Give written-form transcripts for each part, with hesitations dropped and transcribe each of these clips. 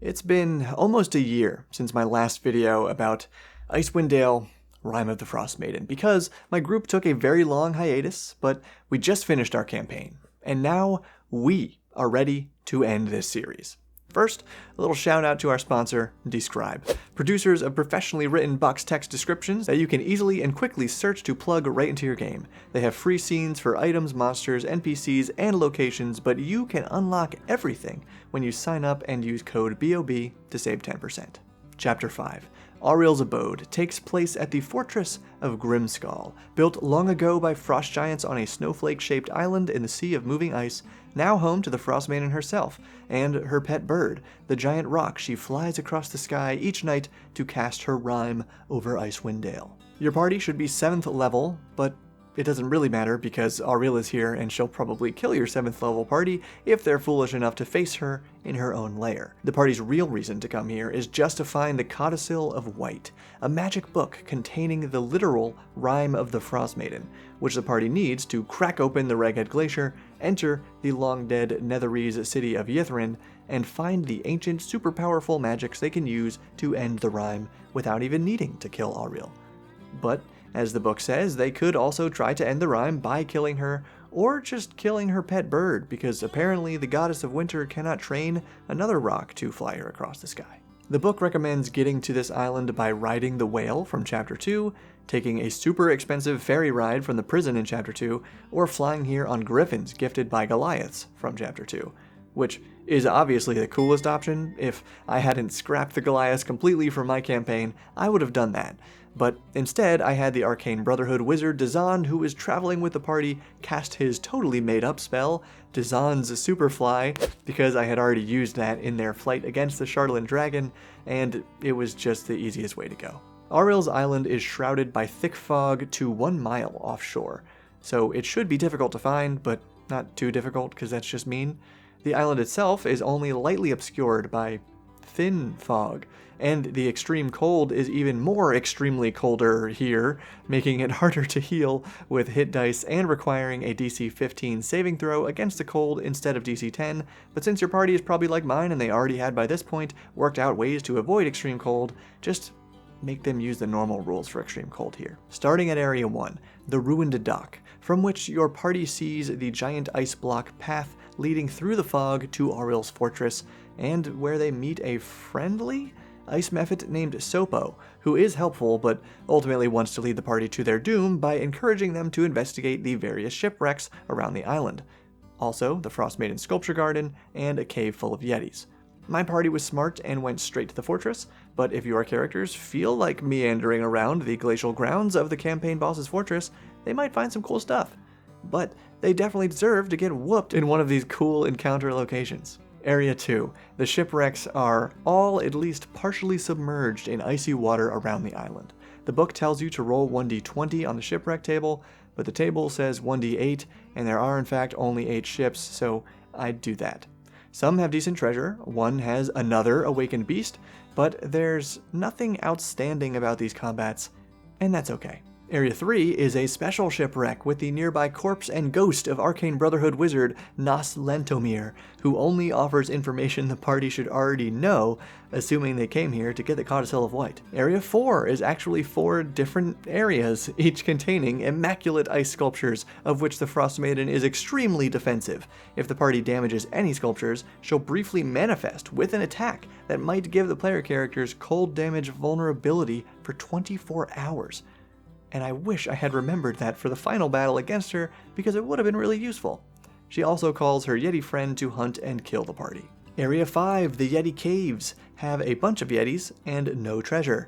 It's been almost a year since my last video about Icewind Dale, Rime of the Frostmaiden, because my group took a very long hiatus, but we just finished our campaign, and now we are ready to end this series. First, a little shout out to our sponsor, Describe, producers of professionally written box text descriptions that you can easily and quickly search to plug right into your game. They have free scenes for items, monsters, NPCs, and locations, but you can unlock everything when you sign up and use code BOB to save 10%. Chapter 5. Auril's abode takes place at the Fortress of Grimskull, built long ago by frost giants on a snowflake-shaped island in the Sea of Moving Ice, now home to the Frostmaiden herself, and her pet bird, the giant rock she flies across the sky each night to cast her rime over Icewind Dale. Your party should be 7th level, but it doesn't really matter because Auril is here and she'll probably kill your 7th level party if they're foolish enough to face her in her own lair. The party's real reason to come here is just to find the Codicil of Wight, a magic book containing the literal Rime of the Frostmaiden, which the party needs to crack open the Raghead Glacier, enter the long-dead Netherese city of Yithrin, and find the ancient super powerful magics they can use to end the Rime without even needing to kill Auril. But as the book says, they could also try to end the Rime by killing her, or just killing her pet bird, because apparently the goddess of winter cannot train another rock to fly her across the sky. The book recommends getting to this island by riding the whale from Chapter 2, taking a super expensive ferry ride from the prison in Chapter 2, or flying here on griffins gifted by Goliaths from Chapter 2, which is obviously the coolest option. If I hadn't scrapped the Goliaths completely from my campaign, I would have done that. But instead, I had the Arcane Brotherhood wizard Dazan, who was traveling with the party, cast his totally made-up spell, Dazan's Superfly, because I had already used that in their fight against the Charlatan Dragon, and it was just the easiest way to go. Auril's island is shrouded by thick fog to 1 mile offshore, so it should be difficult to find, but not too difficult, because that's just mean. The island itself is only lightly obscured by thin fog, and the extreme cold is even more extremely colder here, making it harder to heal with hit dice and requiring a DC 15 saving throw against the cold instead of DC 10, but since your party is probably like mine and they already had by this point worked out ways to avoid extreme cold, just make them use the normal rules for extreme cold here. Starting at Area 1, the Ruined Dock, from which your party sees the giant ice block path leading through the fog to Auril's fortress, and where they meet a friendly ice mephit named Sopo, who is helpful but ultimately wants to lead the party to their doom by encouraging them to investigate the various shipwrecks around the island. Also, the Frostmaiden sculpture garden, and a cave full of yetis. My party was smart and went straight to the fortress, but if your characters feel like meandering around the glacial grounds of the campaign boss's fortress, they might find some cool stuff. But they definitely deserve to get whooped in one of these cool encounter locations. Area 2. The shipwrecks are all at least partially submerged in icy water around the island. The book tells you to roll 1d20 on the shipwreck table, but the table says 1d8, and there are in fact only 8 ships, so I'd do that. Some have decent treasure, one has another awakened beast, but there's nothing outstanding about these combats, and that's okay. Area 3 is a special shipwreck with the nearby corpse and ghost of Arcane Brotherhood wizard Nas Lentomir, who only offers information the party should already know, assuming they came here to get the Codicil of Wight. Area 4 is actually 4 different areas, each containing immaculate ice sculptures, of which the Frostmaiden is extremely defensive. If the party damages any sculptures, she'll briefly manifest with an attack that might give the player characters cold damage vulnerability for 24 hours. And I wish I had remembered that for the final battle against her, because it would have been really useful. She also calls her Yeti friend to hunt and kill the party. Area 5, the Yeti Caves, have a bunch of Yetis and no treasure.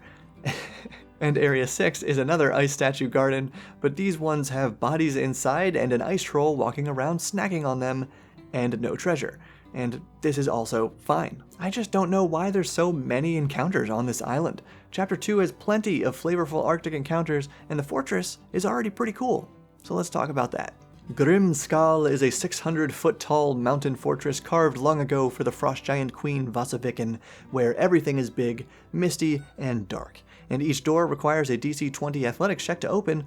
And Area 6 is another ice statue garden, but these ones have bodies inside and an ice troll walking around snacking on them, and no treasure. And this is also fine. I just don't know why there's so many encounters on this island. Chapter 2 has plenty of flavorful Arctic encounters, and the fortress is already pretty cool. So let's talk about that. Grimskull is a 600-foot-tall mountain fortress carved long ago for the frost giant queen Vasaviken, where everything is big, misty, and dark. And each door requires a DC 20 athletics check to open,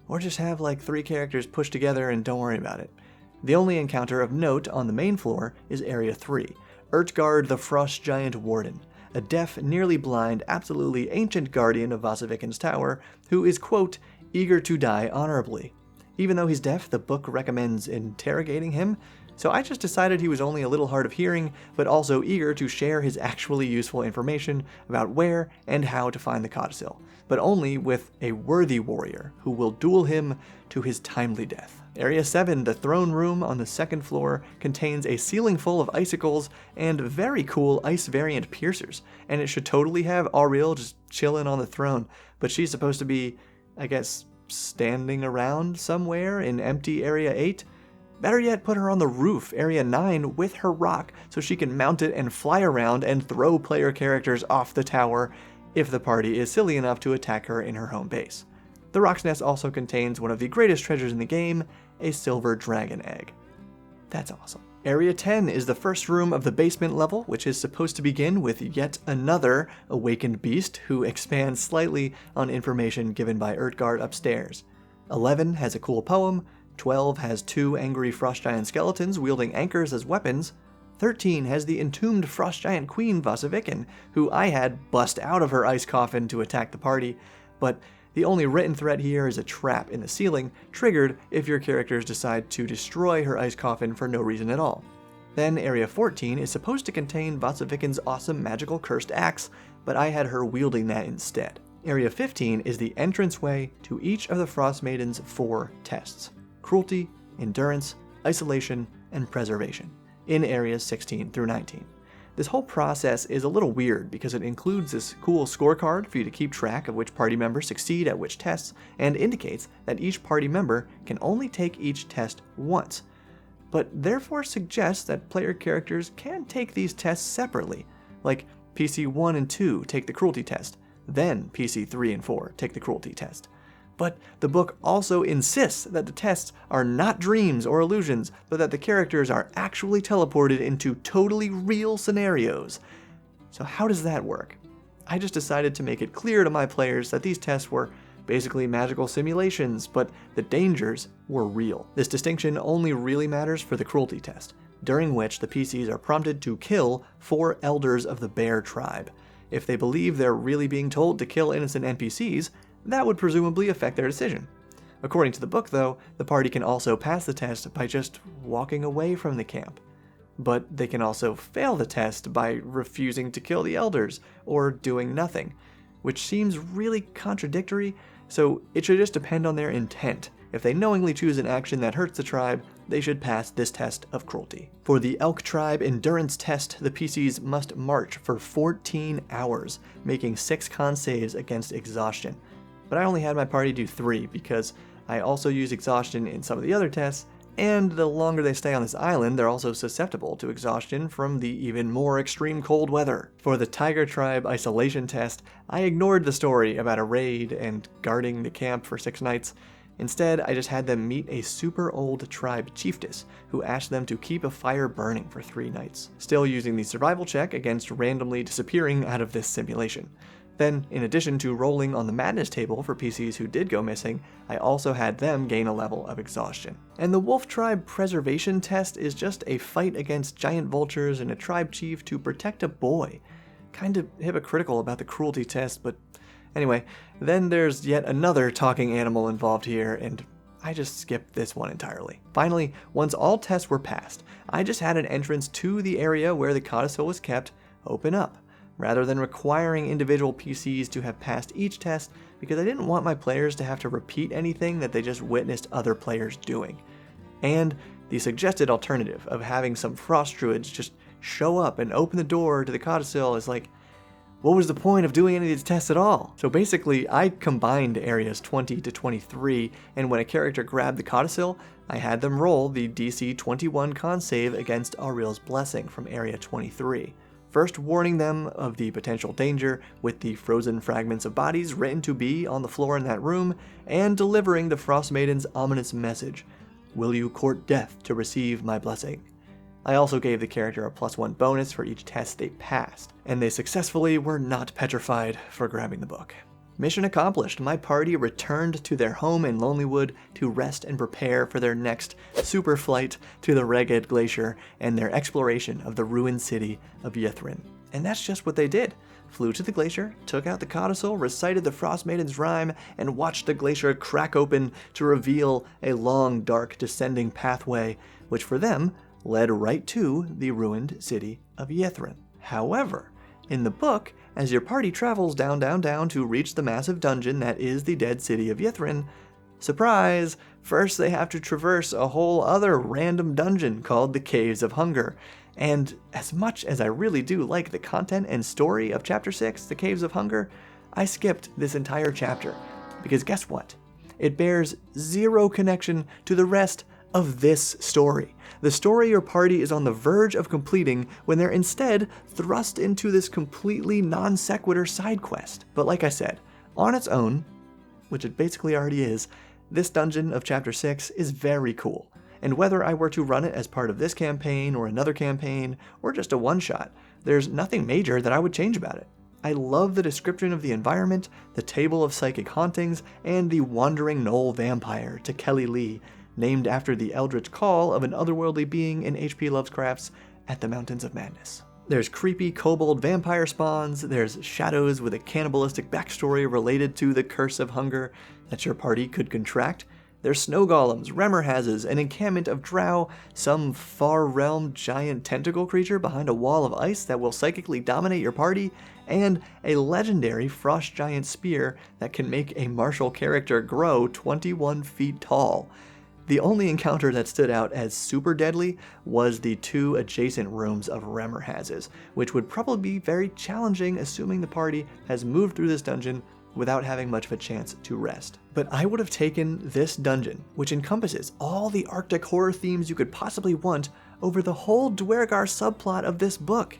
or just have like 3 characters pushed together and don't worry about it. The only encounter of note on the main floor is Area 3. Urtgard the Frost Giant Warden, a deaf, nearly blind, absolutely ancient guardian of Vasaviken's tower, who is, quote, eager to die honorably. Even though he's deaf, the book recommends interrogating him, so I just decided he was only a little hard of hearing, but also eager to share his actually useful information about where and how to find the codicil, but only with a worthy warrior who will duel him to his timely death. Area 7, the throne room on the second floor, contains a ceiling full of icicles and very cool ice variant piercers, and it should totally have Auril just chilling on the throne, but she's supposed to be, I guess, standing around somewhere in empty Area 8? Better yet, put her on the roof, Area 9, with her rock, so she can mount it and fly around and throw player characters off the tower if the party is silly enough to attack her in her home base. The rock's nest also contains one of the greatest treasures in the game, a silver dragon egg. That's awesome. Area 10 is the first room of the basement level, which is supposed to begin with yet another awakened beast who expands slightly on information given by Urtgard upstairs. 11 has a cool poem, 12 has 2 angry frost giant skeletons wielding anchors as weapons, 13 has the entombed frost giant queen Vasaviken, who I had bust out of her ice coffin to attack the party, but the only written threat here is a trap in the ceiling, triggered if your characters decide to destroy her ice coffin for no reason at all. Then Area 14 is supposed to contain Vasaviken's awesome magical cursed axe, but I had her wielding that instead. Area 15 is the entranceway to each of the Frostmaiden's 4 tests: Cruelty, Endurance, Isolation, and Preservation, in areas 16 through 19. This whole process is a little weird because it includes this cool scorecard for you to keep track of which party members succeed at which tests, and indicates that each party member can only take each test once, but therefore suggests that player characters can take these tests separately, like PC 1 and 2 take the Cruelty test, then PC 3 and 4 take the Cruelty test. But the book also insists that the tests are not dreams or illusions, but that the characters are actually teleported into totally real scenarios. So how does that work? I just decided to make it clear to my players that these tests were basically magical simulations, but the dangers were real. This distinction only really matters for the Cruelty test, during which the PCs are prompted to kill 4 elders of the Bear tribe. If they believe they're really being told to kill innocent NPCs, that would presumably affect their decision. According to the book, though, the party can also pass the test by just walking away from the camp. But they can also fail the test by refusing to kill the elders, or doing nothing, which seems really contradictory, so it should just depend on their intent. If they knowingly choose an action that hurts the tribe, they should pass this test of Cruelty. For the Elk Tribe Endurance test, the PCs must march for 14 hours, making 6 con saves against exhaustion. But I only had my party do 3 because I also use exhaustion in some of the other tests, and the longer they stay on this island, they're also susceptible to exhaustion from the even more extreme cold weather. For the Tiger Tribe Isolation test, I ignored the story about a raid and guarding the camp for 6 nights. Instead, I just had them meet a super old tribe chiefess who asked them to keep a fire burning for 3 nights, still using the survival check against randomly disappearing out of this simulation. Then, in addition to rolling on the madness table for PCs who did go missing, I also had them gain a level of exhaustion. And the Wolf Tribe Preservation test is just a fight against giant vultures and a tribe chief to protect a boy. Kinda hypocritical about the Cruelty test, but anyway, then there's yet another talking animal involved here, and I just skipped this one entirely. Finally, once all tests were passed, I just had an entrance to the area where the codicil was kept open up, rather than requiring individual PCs to have passed each test, because I didn't want my players to have to repeat anything that they just witnessed other players doing. And the suggested alternative of having some frost druids just show up and open the door to the codicil is like, what was the point of doing any of these tests at all? So basically, I combined areas 20 to 23, and when a character grabbed the codicil, I had them roll the DC 21 con save against Auril's Blessing from area 23. First warning them of the potential danger with the frozen fragments of bodies written to be on the floor in that room, and delivering the Frostmaiden's ominous message, "Will you court death to receive my blessing?" I also gave the character a +1 bonus for each test they passed, and they successfully were not petrified for grabbing the book. Mission accomplished. My party returned to their home in Lonelywood to rest and prepare for their next super flight to the Reged Glacier and their exploration of the ruined city of Ythryn. And that's just what they did. Flew to the glacier, took out the codicil, recited the Frostmaiden's rhyme, and watched the glacier crack open to reveal a long, dark, descending pathway, which for them led right to the ruined city of Ythryn. However, in the book, as your party travels down to reach the massive dungeon that is the dead city of Ythryn, surprise! First they have to traverse a whole other random dungeon called the Caves of Hunger. And as much as I really do like the content and story of Chapter 6, The Caves of Hunger, I skipped this entire chapter. Because guess what? It bears zero connection to the rest of this story. The story your party is on the verge of completing when they're instead thrust into this completely non sequitur side quest. But like I said, on its own, which it basically already is, this dungeon of Chapter 6 is very cool. And whether I were to run it as part of this campaign or another campaign or just a one-shot, there's nothing major that I would change about it. I love the description of the environment, the table of psychic hauntings, and the wandering gnoll vampire to Kelly Lee, named after the eldritch call of an otherworldly being in H.P. Lovecraft's At the Mountains of Madness. There's creepy kobold vampire spawns, there's shadows with a cannibalistic backstory related to the curse of hunger that your party could contract. There's snow golems, remorhazes, an encampment of drow, some far realm giant tentacle creature behind a wall of ice that will psychically dominate your party, and a legendary frost giant spear that can make a martial character grow 21 feet tall. The only encounter that stood out as super deadly was the 2 adjacent rooms of remorhazes, which would probably be very challenging assuming the party has moved through this dungeon without having much of a chance to rest. But I would have taken this dungeon, which encompasses all the Arctic horror themes you could possibly want, over the whole Duergar subplot of this book.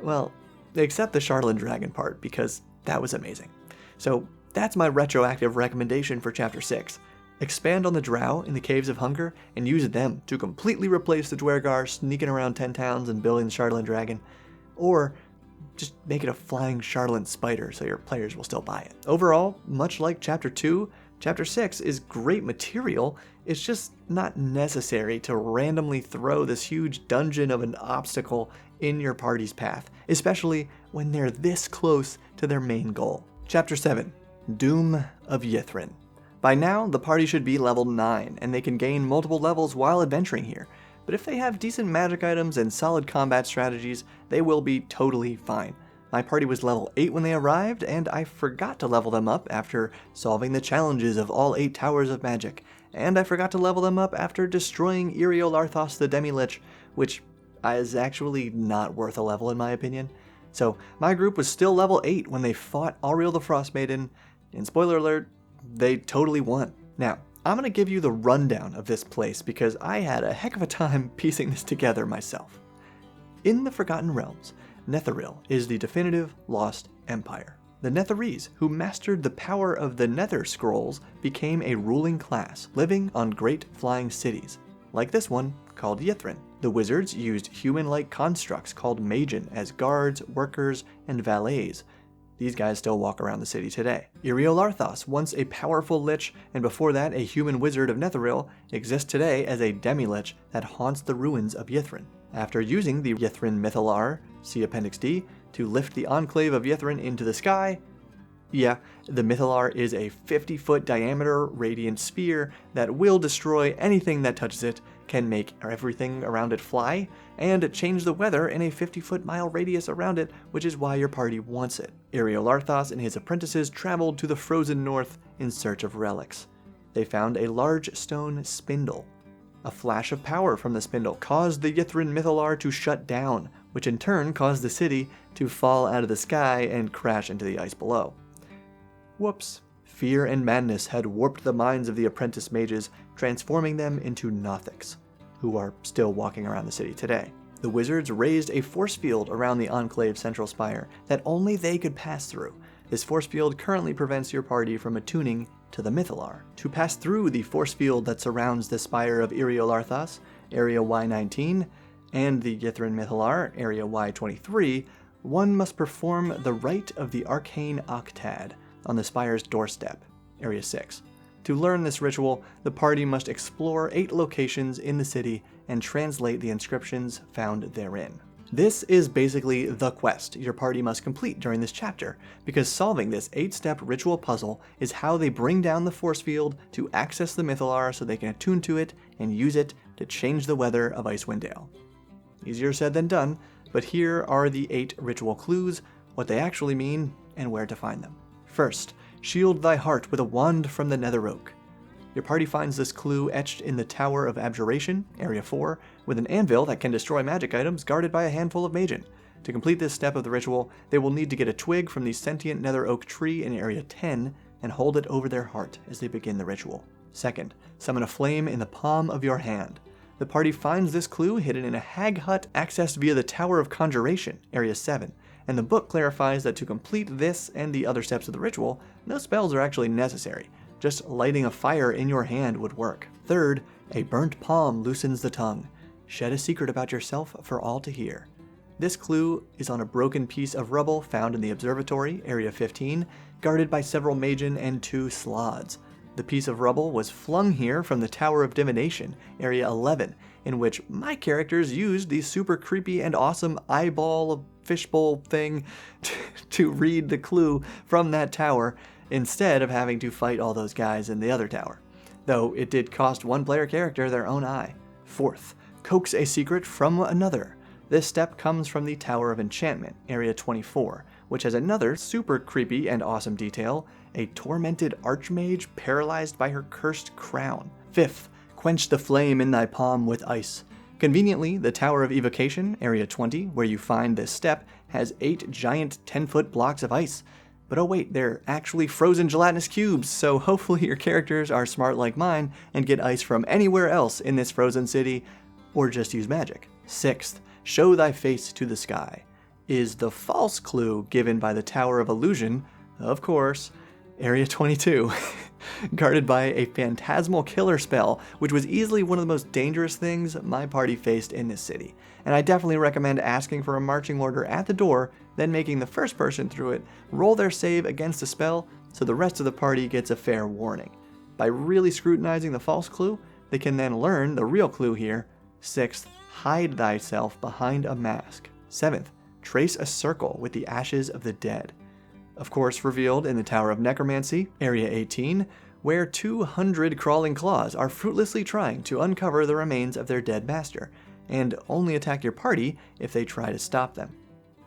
Well, except the Charlatan Dragon part, because that was amazing. So that's my retroactive recommendation for Chapter 6. Expand on the drow in the Caves of Hunger and use them to completely replace the Duergar sneaking around 10 towns and building the Charlatan Dragon, or just make it a flying Charlatan spider so your players will still buy it. Overall, much like Chapter 2, Chapter 6 is great material, it's just not necessary to randomly throw this huge dungeon of an obstacle in your party's path, especially when they're this close to their main goal. Chapter 7, Doom of Ythryn. By now, the party should be level 9, and they can gain multiple levels while adventuring here. But if they have decent magic items and solid combat strategies, they will be totally fine. My party was level 8 when they arrived, and I forgot to level them up after solving the challenges of all 8 Towers of Magic, and I forgot to level them up after destroying Eriolarthos the Demi-Lich, which is actually not worth a level in my opinion. So my group was still level 8 when they fought Auril the Frostmaiden, and spoiler alert, they totally won. Now, I'm going to give you the rundown of this place because I had a heck of a time piecing this together myself. In the Forgotten Realms, Netheril is the definitive lost empire. The Netherese, who mastered the power of the Nether Scrolls, became a ruling class, living on great flying cities, like this one called Ythryn. The wizards used human-like constructs called Magen as guards, workers, and valets. These guys still walk around the city today. Eriolarthos, once a powerful lich, and before that a human wizard of Netheril, exists today as a demi-lich that haunts the ruins of Ythryn. After using the Ythryn Mythallar, see Appendix D, to lift the Enclave of Ythryn into the sky, yeah, the Mythallar is a 50-foot diameter radiant spear that will destroy anything that touches it, can make everything around it fly, and change the weather in a 50-foot-mile radius around it, which is why your party wants it. Eriolarthos and his apprentices traveled to the frozen north in search of relics. They found a large stone spindle. A flash of power from the spindle caused the Ythryn Mythallar to shut down, which in turn caused the city to fall out of the sky and crash into the ice below. Whoops. Fear and madness had warped the minds of the apprentice mages, transforming them into Nothics, who are still walking around the city today. The wizards raised a force field around the Enclave's central spire that only they could pass through. This force field currently prevents your party from attuning to the Mythallar. To pass through the force field that surrounds the spire of Eriolarthos, Area Y19, and the Ythryn Mythallar, Area Y23, one must perform the Rite of the Arcane Octad, on the spire's doorstep, Area 6. To learn this ritual, the party must explore 8 locations in the city and translate the inscriptions found therein. This is basically the quest your party must complete during this chapter, because solving this 8-step ritual puzzle is how they bring down the force field to access the Mythallar so they can attune to it and use it to change the weather of Icewind Dale. Easier said than done, but here are the 8 ritual clues, what they actually mean, and where to find them. First, shield thy heart with a wand from the nether oak. Your party finds this clue etched in the Tower of Abjuration, Area 4, with an anvil that can destroy magic items guarded by a handful of magen. To complete this step of the ritual, they will need to get a twig from the sentient nether oak tree in Area 10 and hold it over their heart as they begin the ritual. Second, summon a flame in the palm of your hand. The party finds this clue hidden in a hag hut accessed via the Tower of Conjuration, Area 7, and the book clarifies that to complete this and the other steps of the ritual, no spells are actually necessary. Just lighting a fire in your hand would work. Third, a burnt palm loosens the tongue. Shed a secret about yourself for all to hear. This clue is on a broken piece of rubble found in the observatory, Area 15, guarded by several magen and 2 sloths. The piece of rubble was flung here from the Tower of Divination, Area 11, in which my characters used the super creepy and awesome eyeball fishbowl thing to read the clue from that tower, instead of having to fight all those guys in the other tower, though it did cost one player character their own eye. Fourth, coax a secret from another. This step comes from the Tower of Enchantment, Area 24, which has another super creepy and awesome detail, a tormented archmage paralyzed by her cursed crown. Fifth, quench the flame in thy palm with ice. Conveniently, the Tower of Evocation, Area 20, where you find this step, has 8 giant 10-foot blocks of ice. But oh wait, they're actually frozen gelatinous cubes, so hopefully your characters are smart like mine and get ice from anywhere else in this frozen city, or just use magic. Sixth, show thy face to the sky, is the false clue given by the Tower of Illusion, of course, Area 22, guarded by a phantasmal killer spell, which was easily one of the most dangerous things my party faced in this city. And I definitely recommend asking for a marching order at the door, then making the first person through it roll their save against the spell so the rest of the party gets a fair warning. By really scrutinizing the false clue, they can then learn the real clue here. Sixth, hide thyself behind a mask. Seventh, trace a circle with the ashes of the dead. Of course revealed in the Tower of Necromancy, Area 18, where 200 crawling claws are fruitlessly trying to uncover the remains of their dead master, and only attack your party if they try to stop them.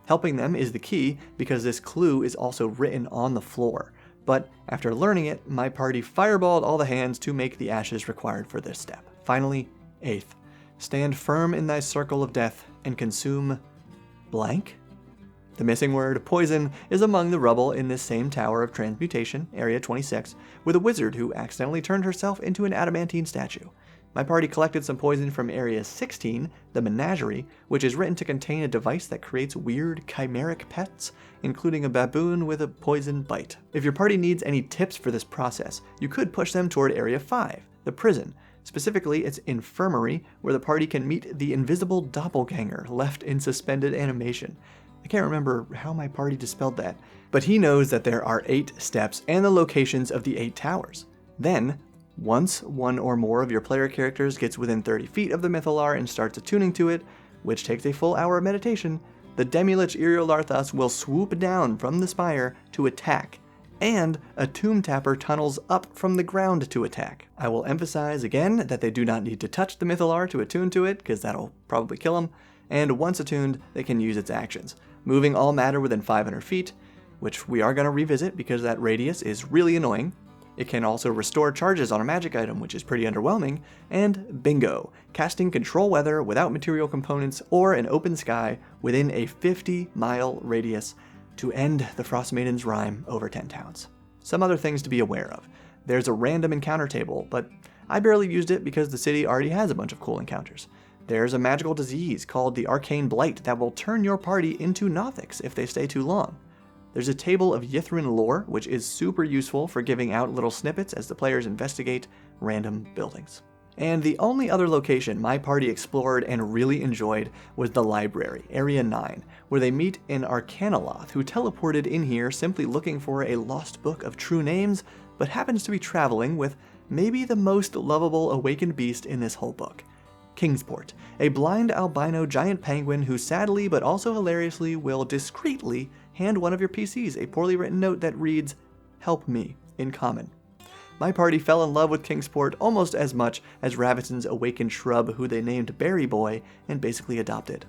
Helping them is the key because this clue is also written on the floor, but after learning it, my party fireballed all the hands to make the ashes required for this step. Finally, eighth, stand firm in thy circle of death and consume blank? The missing word, poison, is among the rubble in this same Tower of Transmutation, Area 26, with a wizard who accidentally turned herself into an adamantine statue. My party collected some poison from Area 16, the Menagerie, which is written to contain a device that creates weird chimeric pets, including a baboon with a poison bite. If your party needs any tips for this process, you could push them toward Area 5, the prison, specifically its infirmary, where the party can meet the invisible doppelganger left in suspended animation. I can't remember how my party dispelled that, but he knows that there are 8 steps and the locations of the 8 towers. Then, once one or more of your player characters gets within 30 feet of the Mythallar and starts attuning to it, which takes a full hour of meditation, the Demilich Iriolarthas will swoop down from the spire to attack, and a Tomb Tapper tunnels up from the ground to attack. I will emphasize again that they do not need to touch the Mythallar to attune to it, because that'll probably kill them, and once attuned, they can use its actions, moving all matter within 500 feet, which we are going to revisit because that radius is really annoying. It can also restore charges on a magic item, which is pretty underwhelming, and bingo, casting control weather without material components or an open sky within a 50-mile radius to end the Frostmaiden's Rime over 10 towns. Some other things to be aware of. There's a random encounter table, but I barely used it because the city already has a bunch of cool encounters. There's a magical disease called the Arcane Blight that will turn your party into Nothics if they stay too long. There's a table of Yithrin lore, which is super useful for giving out little snippets as the players investigate random buildings. And the only other location my party explored and really enjoyed was the library, Area 9, where they meet an Arcanoloth who teleported in here simply looking for a lost book of true names, but happens to be traveling with maybe the most lovable awakened beast in this whole book. Kingsport, a blind albino giant penguin who sadly but also hilariously will discreetly hand one of your PCs a poorly written note that reads, "Help me," in common. My party fell in love with Kingsport almost as much as Ravitton's awakened shrub who they named Berry Boy and basically adopted.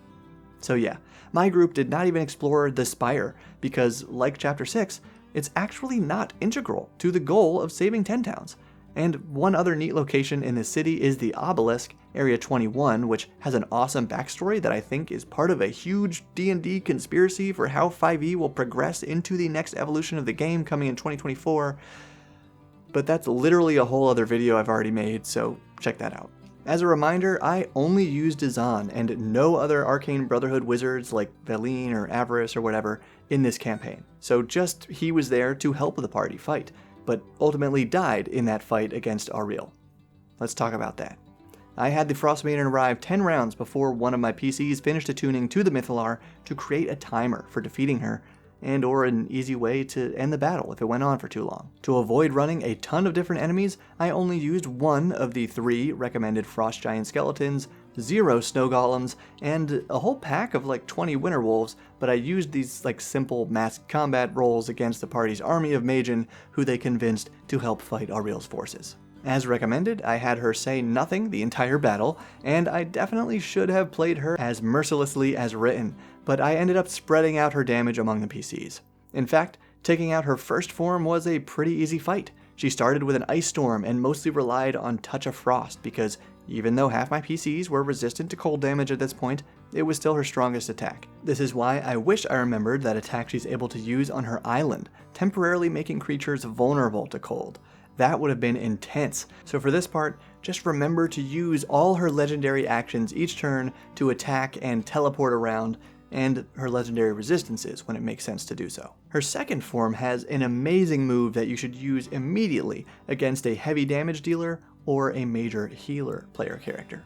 So yeah, my group did not even explore the Spire because, like Chapter 6, it's actually not integral to the goal of saving 10 towns. And one other neat location in this city is the Obelisk, Area 21, which has an awesome backstory that I think is part of a huge D&D conspiracy for how 5e will progress into the next evolution of the game coming in 2024. But that's literally a whole other video I've already made, so check that out. As a reminder, I only used Dazan and no other Arcane Brotherhood wizards like Valine or Avarice or whatever in this campaign. So just he was there to help the party fight, but ultimately died in that fight against Auril. Let's talk about that. I had the Frostmaiden arrive 10 rounds before one of my PCs finished attuning to the Mythallar to create a timer for defeating her, and or an easy way to end the battle if it went on for too long. To avoid running a ton of different enemies, I only used one of the 3 recommended Frost Giant Skeletons, 0 Snow Golems, and a whole pack of like 20 Winter Wolves, but I used these like simple mass combat rolls against the party's army of Magen, who they convinced to help fight Auril's forces. As recommended, I had her say nothing the entire battle, and I definitely should have played her as mercilessly as written, but I ended up spreading out her damage among the PCs. In fact, taking out her first form was a pretty easy fight. She started with an Ice Storm and mostly relied on Touch of Frost because even though half my PCs were resistant to cold damage at this point, it was still her strongest attack. This is why I wish I remembered that attack she's able to use on her island, temporarily making creatures vulnerable to cold. That would have been intense. So for this part, just remember to use all her legendary actions each turn to attack and teleport around, and her legendary resistances when it makes sense to do so. Her second form has an amazing move that you should use immediately against a heavy damage dealer or a major healer player character.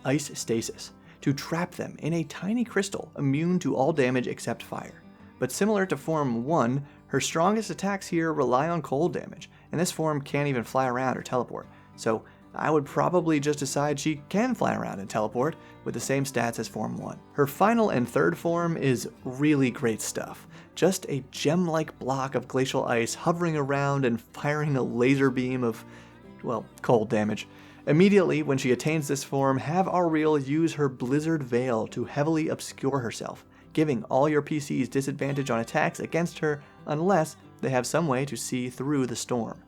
Ice Stasis, to trap them in a tiny crystal immune to all damage except fire. But similar to Form 1, her strongest attacks here rely on cold damage, and this form can't even fly around or teleport, so I would probably just decide she can fly around and teleport with the same stats as Form 1. Her final and third form is really great stuff. Just a gem-like block of glacial ice hovering around and firing a laser beam of, well, cold damage. Immediately, when she attains this form, have Auril use her Blizzard Veil to heavily obscure herself, giving all your PCs disadvantage on attacks against her unless they have some way to see through the storm.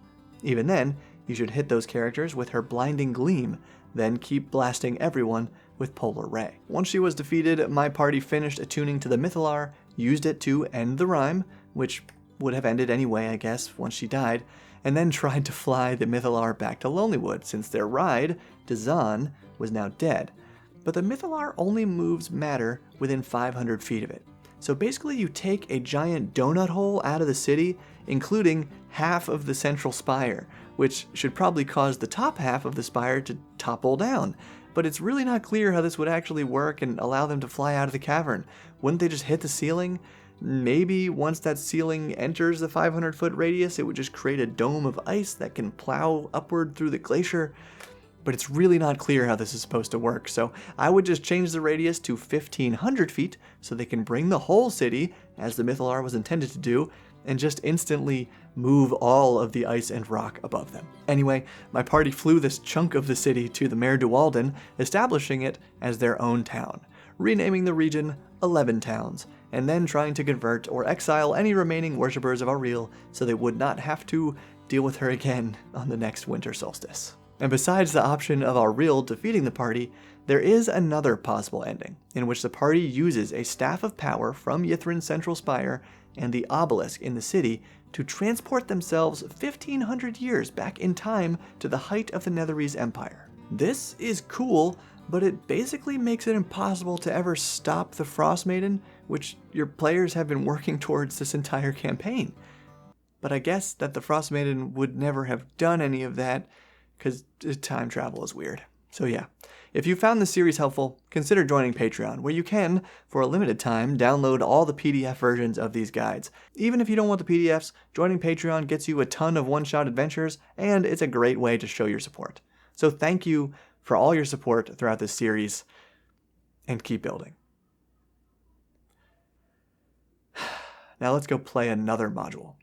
Even then, you should hit those characters with her Blinding Gleam, then keep blasting everyone with Polar Ray. Once she was defeated, my party finished attuning to the Mythallar, used it to end the Rime, which would have ended anyway, I guess, once she died, and then tried to fly the Mythallar back to Lonelywood since their ride, Dazan, was now dead. But the Mythallar only moves matter within 500 feet of it. So basically you take a giant donut hole out of the city, including half of the central spire, which should probably cause the top half of the spire to topple down. But it's really not clear how this would actually work and allow them to fly out of the cavern. Wouldn't they just hit the ceiling? Maybe once that ceiling enters the 500-foot radius, it would just create a dome of ice that can plow upward through the glacier. But it's really not clear how this is supposed to work, so I would just change the radius to 1,500 feet so they can bring the whole city, as the Mythallar was intended to do, and just instantly move all of the ice and rock above them. Anyway, my party flew this chunk of the city to the Mare Dualden, establishing it as their own town, renaming the region 11 Towns, and then trying to convert or exile any remaining worshippers of Auril so they would not have to deal with her again on the next winter solstice. And besides the option of Auril defeating the party, there is another possible ending, in which the party uses a Staff of Power from Ythrin's Central Spire and the Obelisk in the city to transport themselves 1,500 years back in time to the height of the Netherese Empire. This is cool, but it basically makes it impossible to ever stop the Frostmaiden, which your players have been working towards this entire campaign. But I guess that the Frostmaiden would never have done any of that, because time travel is weird. So yeah, if you found this series helpful, consider joining Patreon, where you can, for a limited time, download all the PDF versions of these guides. Even if you don't want the PDFs, joining Patreon gets you a ton of one-shot adventures, and it's a great way to show your support. So thank you for all your support throughout this series, and keep building. Now let's go play another module.